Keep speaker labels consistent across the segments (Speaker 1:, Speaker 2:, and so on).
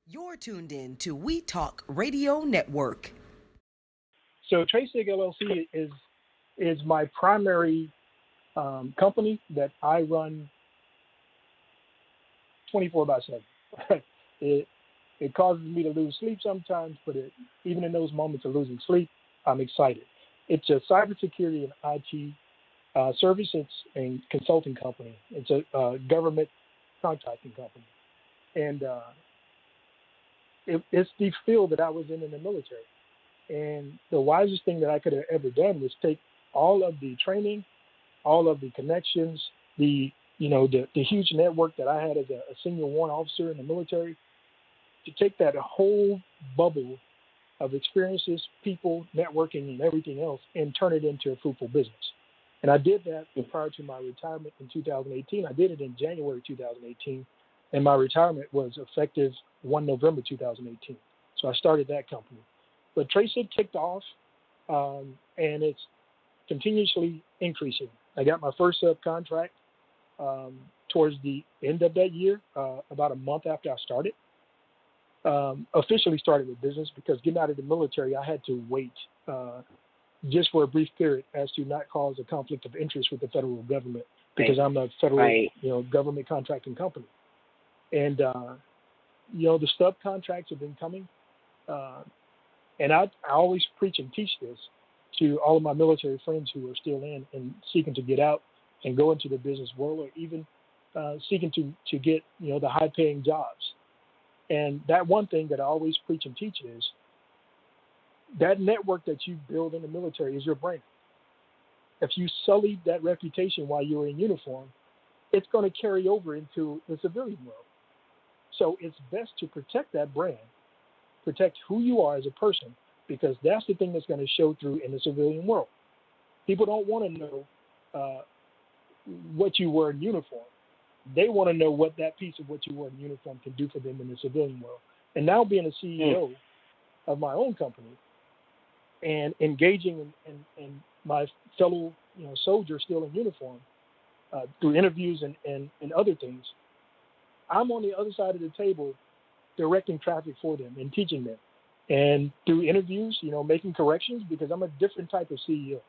Speaker 1: You're tuned in to We Talk Radio Network.
Speaker 2: So TraceSig LLC is my primary company that I run 24/7. It causes me to lose sleep sometimes, but even in those moments of losing sleep, I'm excited. It's a cybersecurity and IT service and consulting company. It's a government contracting company. And it's the field that I was in the military. And the wisest thing that I could have ever done was take all of the training, all of the connections, the huge network that I had as a senior warrant officer in the military, to take that whole bubble of experiences, people, networking, and everything else, and turn it into a fruitful business. And I did that prior to my retirement in 2018. I did it in January 2018, and my retirement was effective 1 November 2018. So I started that company. But TraceSig kicked off, and it's continuously increasing. I got my first subcontract towards the end of that year, about a month after I started. Officially started with business, because getting out of the military, I had to wait just for a brief period as to not cause a conflict of interest with the federal government, because I'm a federal government contracting company. And, the stub contracts have been coming. And I always preach and teach this to all of my military friends who are still in and seeking to get out and go into the business world, or even seeking to get, the high-paying jobs. And that one thing that I always preach and teach is that network that you build in the military is your brand. If you sully that reputation while you're in uniform, it's going to carry over into the civilian world. So it's best to protect that brand, protect who you are as a person, because that's the thing that's going to show through in the civilian world. People don't want to know what you were in uniform. They want to know what that piece of what you wore in uniform can do for them in the civilian world. And now being a CEO of my own company and engaging in my fellow soldiers still in uniform through interviews and other things, I'm on the other side of the table directing traffic for them and teaching them. And through interviews, making corrections, because I'm a different type of CEO.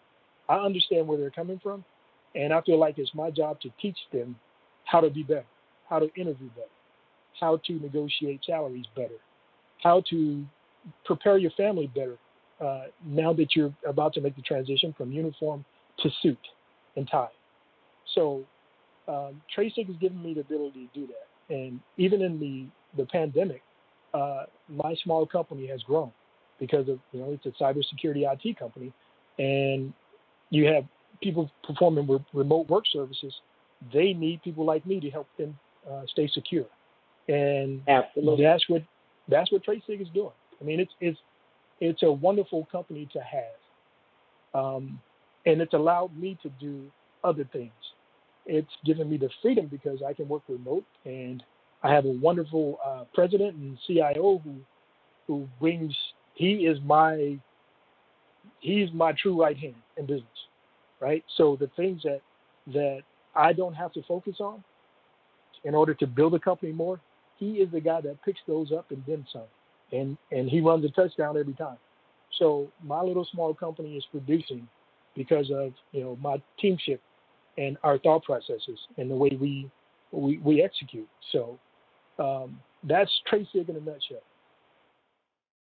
Speaker 2: I understand where they're coming from, and I feel like it's my job to teach them how to be better, how to interview better, how to negotiate salaries better, how to prepare your family better now that you're about to make the transition from uniform to suit and tie. So TraceSig has given me the ability to do that. And even in the pandemic, my small company has grown because of, it's a cybersecurity IT company, and you have people performing remote work services. They need people like me to help them stay secure, and
Speaker 3: absolutely,
Speaker 2: that's what TraceSig is doing. I mean, it's a wonderful company to have, and it's allowed me to do other things. It's given me the freedom because I can work remote, and I have a wonderful president and CIO who brings. He's my true right hand in business, right? So the things that I don't have to focus on in order to build a company more, he is the guy that picks those up and then some, and he runs a touchdown every time. So my little small company is producing because of my teamship and our thought processes and the way we execute. So that's TraceSig in a nutshell.